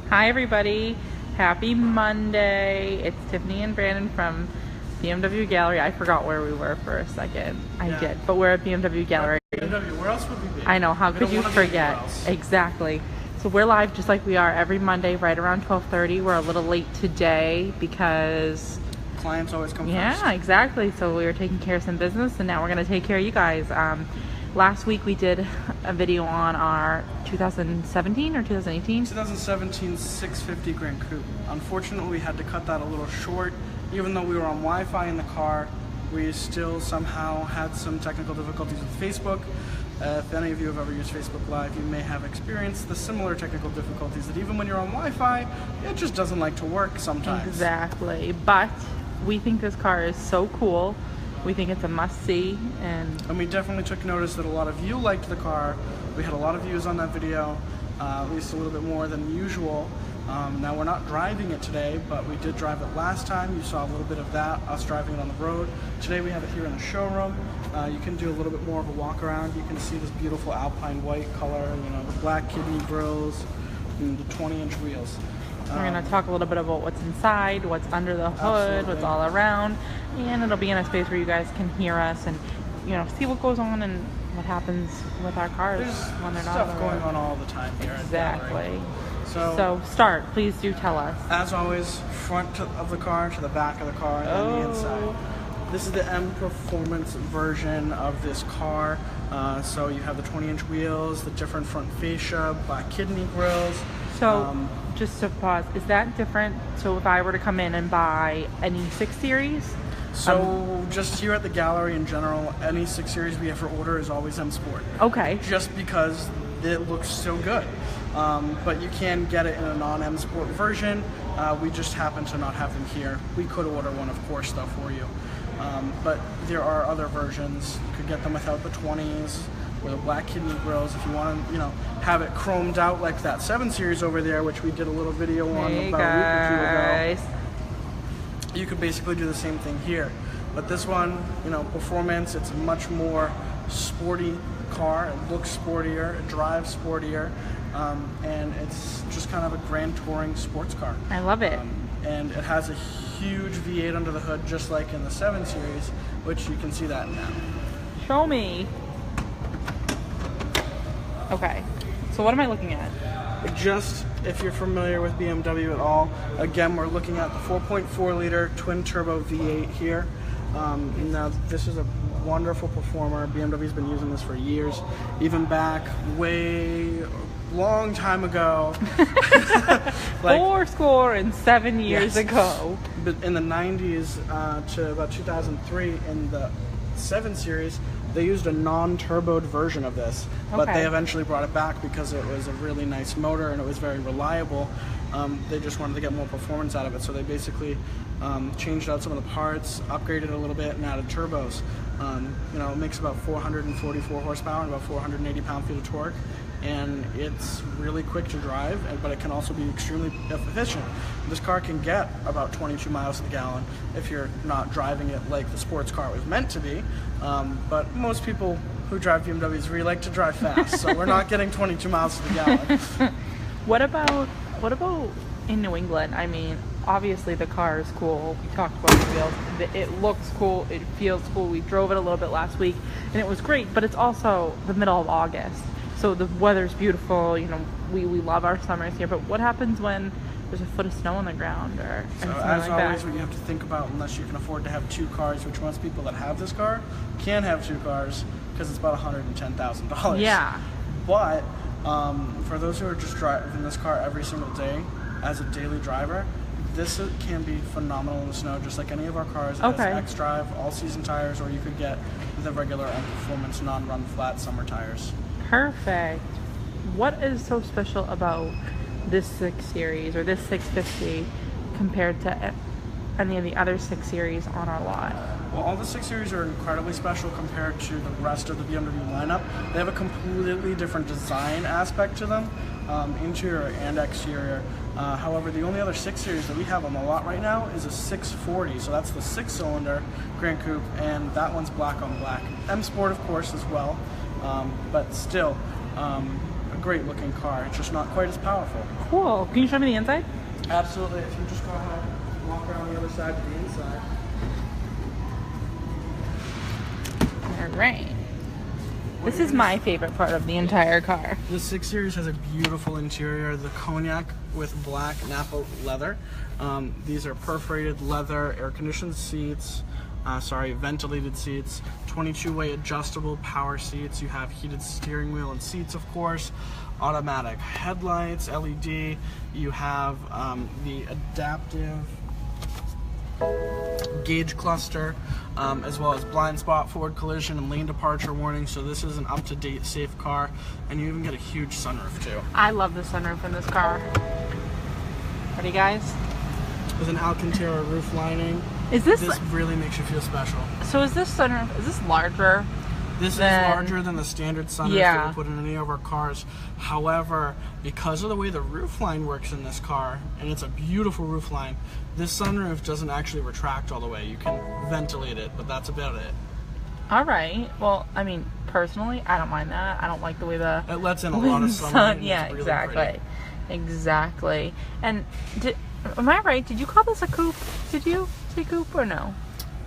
Hi everybody, happy Monday. It's Tiffany and Brandon from BMW Gallery. I forgot where we were for a second. I did, but we're at BMW Gallery. BMW, where else would we be? I know, how could you forget? Exactly. So we're live just like we are every Monday right around 12:30. We're a little late today because clients always come first. Yeah, exactly. So we were taking care of some business and now we're going to take care of you guys. Last week we did a video on our 2017 or 2018? 2017 650 Gran Coupe. Unfortunately, we had to cut that a little short. Even though we were on Wi-Fi in the car, we still somehow had some technical difficulties with Facebook. If any of you have ever used Facebook Live, you may have experienced the similar technical difficulties that even when you're on Wi-Fi, it just doesn't like to work sometimes. Exactly. But we think this car is so cool. We think it's a must-see, and we definitely took notice that a lot of you liked the car. We had a lot of views on that video, at least a little bit more than usual. Now we're not driving it today, but we did drive it last time. You saw a little bit of that, us driving it on the road. Today we have it here in the showroom. You can do a little bit more of a walk around. You can see this beautiful alpine white color, you know, the black kidney grills, and the 20-inch wheels. We're going to talk a little bit about what's inside, what's under the hood, Absolutely. what's all around, and it'll be in a space where you guys can hear us and, you know, see what goes on and what happens with our cars when they're not on the road. Stuff going on all the time here. Exactly. So start. Please do tell us. As always, front of the car to the back of the car and on the inside. This is the M Performance version of this car. So you have the 20-inch wheels, the different front fascia, black kidney grills. So, just to pause, is that different? So if I were to come in and buy any 6 Series? So just here at the gallery in general, any 6 Series we have for order is always M Sport. Okay. Just because it looks so good. But you can get it in a non-M Sport version. We just happen to not have them here. We could order one, of course, though, for you. But there are other versions. You could get them without the 20s or the black kidney grills if you want to, you know, have it chromed out like that 7 Series over there, which we did a little video on about a week or two ago. You could basically do the same thing here. But this one, you know, performance, it's a much more sporty car. It looks sportier, it drives sportier, and it's just kind of a grand touring sports car. I love it. And it has a huge V8 under the hood, just like in the 7 Series, which you can see that now. Show me. Okay, so what am I looking at? Just if you're familiar with BMW at all, again, we're looking at the 4.4 liter twin turbo V8 here. Now this is a wonderful performer. BMW's been using this for years, even back way long time ago. Like 7 years ago. But in the 90s to about 2003 in the 7 Series, they used a non-turboed version of this, but they eventually brought it back because it was a really nice motor and it was very reliable. They just wanted to get more performance out of it, so they basically changed out some of the parts, upgraded it a little bit, and added turbos. You know, it makes about 444 horsepower and about 480 pound-feet of torque, and it's really quick to drive, but it can also be extremely efficient. This car can get about 22 miles to the gallon if you're not driving it like the sports car was meant to be, but most people who drive BMWs really like to drive fast, so we're not getting 22 miles to the gallon. What about in New England? I mean, obviously the car is cool. We talked about the wheels. It looks cool. It feels cool. We drove it a little bit last week, and it was great. But it's also the middle of August, so the weather's beautiful. You know, we love our summers here. But what happens when there's a foot of snow on the ground or so as like always, what you have to think about, unless you can afford to have 2 cars, which most people that have this car can have 2 cars because it's about $110,000. Yeah. But for those who are just driving this car every single day as a daily driver, this can be phenomenal in the snow, just like any of our cars. It has X-Drive, all-season tires, or you could get the regular M Performance non-run flat summer tires. Perfect. What is so special about this 6 Series or this 650 compared to any of the other 6 Series on our lot? Well, all the 6 Series are incredibly special compared to the rest of the BMW lineup. They have a completely different design aspect to them, interior and exterior. However, the only other 6 Series that we have on the lot right now is a 640, so that's the 6-cylinder Gran Coupe, and that one's black on black. M Sport, of course, as well, but still, great looking car. It's just not quite as powerful. Cool. Can you show me the inside? Absolutely. If you just go ahead and walk around the other side to the inside. All right. This is my favorite part of the entire car. The 6 Series has a beautiful interior, the cognac with black Napa leather. These are perforated leather, air-conditioned seats, ventilated seats, 22-way adjustable power seats. You have heated steering wheel and seats, of course, automatic headlights, LED. You have the adaptive gauge cluster, as well as blind spot, forward collision, and lane departure warning. So this is an up-to-date safe car, and you even get a huge sunroof too. I love the sunroof in this car. Ready, guys? With an Alcantara roof lining. This really makes you feel special. So is this sunroof, is this larger? This is larger than the standard sunroof that we put in any of our cars. However, because of the way the roof line works in this car, and it's a beautiful roof line, this sunroof doesn't actually retract all the way. You can ventilate it, but that's about it. All right. Well, I mean, personally, I don't mind that. I don't like the way it lets in a lot of sun. Yeah, really exactly. Pretty. Exactly. And am I right? Did you call this a coupe? Did you say coupe or no?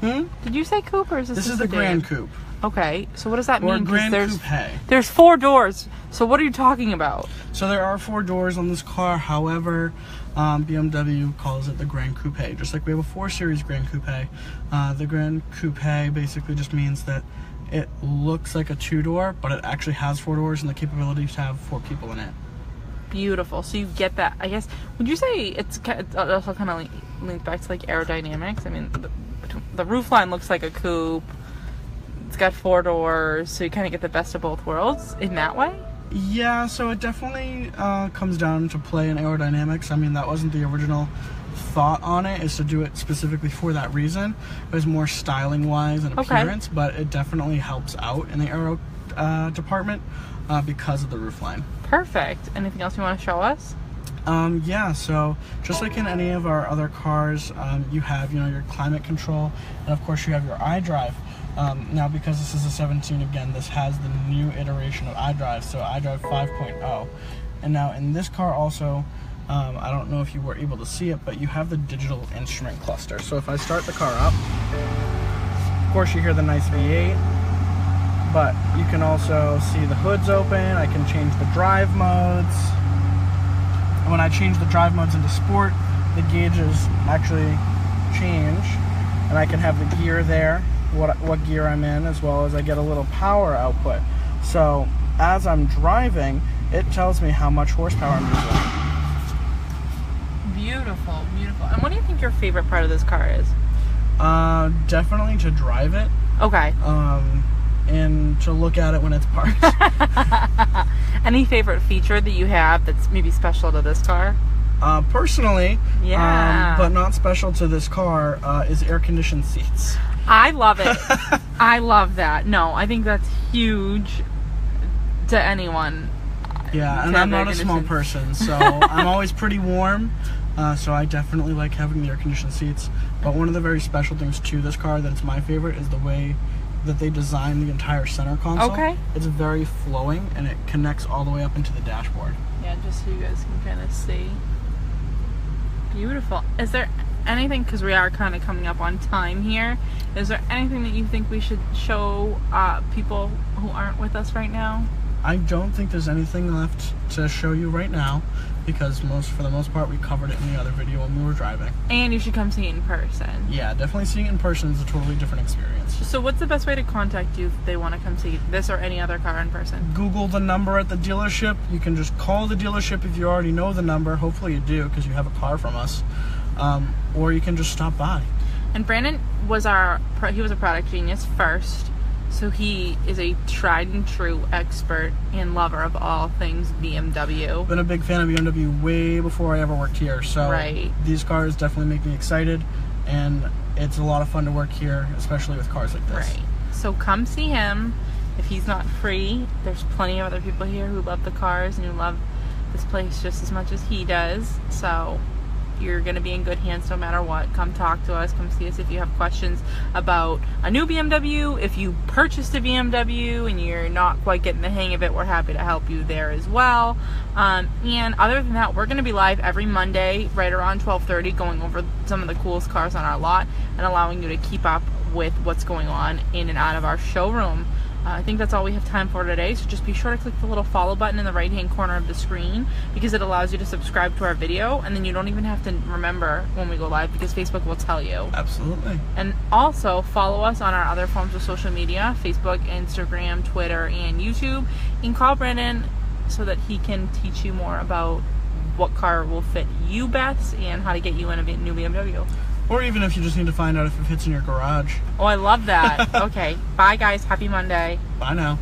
Did you say coupe or is this? This is the Gran Coupe. Okay, so what does that mean? Gran Coupe. There's 4 doors. So what are you talking about? So there are 4 doors on this car. However, BMW calls it the Gran Coupe. Just like we have a 4 Series Gran Coupe. The Gran Coupe basically just means that it looks like a 2-door, but it actually has 4 doors and the capability to have 4 people in it. Beautiful. So you get that. I guess. Would you say it also kind of links back to like aerodynamics? I mean, the roof line looks like a coupe. It's got 4 doors, so you kind of get the best of both worlds in that way? Yeah, so it definitely comes down to play in aerodynamics. I mean, that wasn't the original thought on it, is to do it specifically for that reason. It was more styling-wise and appearance, but it definitely helps out in the aero department because of the roof line. Perfect. Anything else you want to show us? Yeah, so just like in any of our other cars, you have, your climate control, and of course you have your iDrive. Now, because this is a 17, again, this has the new iteration of iDrive, so iDrive 5.0. And now in this car also, I don't know if you were able to see it, but you have the digital instrument cluster. So if I start the car up, of course you hear the nice V8, but you can also see the hood's open. I can change the drive modes. And when I change the drive modes into sport, the gauges actually change, and I can have the gear there, what gear I'm in, as well as I get a little power output. So as I'm driving, it tells me how much horsepower I'm using. Beautiful, beautiful. And what do you think your favorite part of this car is? Definitely to drive it. Okay. And to look at it when it's parked. Any favorite feature that you have that's maybe special to this car? Personally, but not special to this car, is air-conditioned seats. I love it. I love that. No, I think that's huge to anyone. Yeah, and I'm not a small person, so I'm always pretty warm. So I definitely like having the air-conditioned seats. But one of the very special things to this car that it's my favorite is the way that they design the entire center console. Okay. It's very flowing, and it connects all the way up into the dashboard. Yeah, just so you guys can kind of see. Beautiful. Is there anything, because we are kind of coming up on time here, is there anything that you think we should show people who aren't with us right now? I don't think there's anything left to show you right now, because for the most part we covered it in the other video when we were driving. And you should come see it in person. Yeah, definitely seeing it in person is a totally different experience. So what's the best way to contact you if they want to come see this or any other car in person? Google the number at the dealership. You can just call the dealership if you already know the number. Hopefully you do, because you have a car from us. Or you can just stop by. And Brandon was a product genius first. So he is a tried and true expert and lover of all things BMW. Been a big fan of BMW way before I ever worked here. So these cars definitely make me excited, and it's a lot of fun to work here, especially with cars like this. Right. So come see him. If he's not free, there's plenty of other people here who love the cars and who love this place just as much as he does. So You're going to be in good hands no matter what. Come talk to us. Come see us if you have questions about a new BMW. If you purchased a BMW and you're not quite getting the hang of it, we're happy to help you there as well. And other than that, we're going to be live every Monday right around 12:30 going over some of the coolest cars on our lot and allowing you to keep up with what's going on in and out of our showroom. I think that's all we have time for today, so just be sure to click the little follow button in the right hand corner of the screen because it allows you to subscribe to our video, and then you don't even have to remember when we go live because Facebook will tell you. Absolutely. And also follow us on our other forms of social media, Facebook, Instagram, Twitter, and YouTube, and call Brandon so that he can teach you more about what car will fit you best and how to get you in a new BMW. Or even if you just need to find out if it fits in your garage. Oh, I love that. Okay. Bye, guys. Happy Monday. Bye now.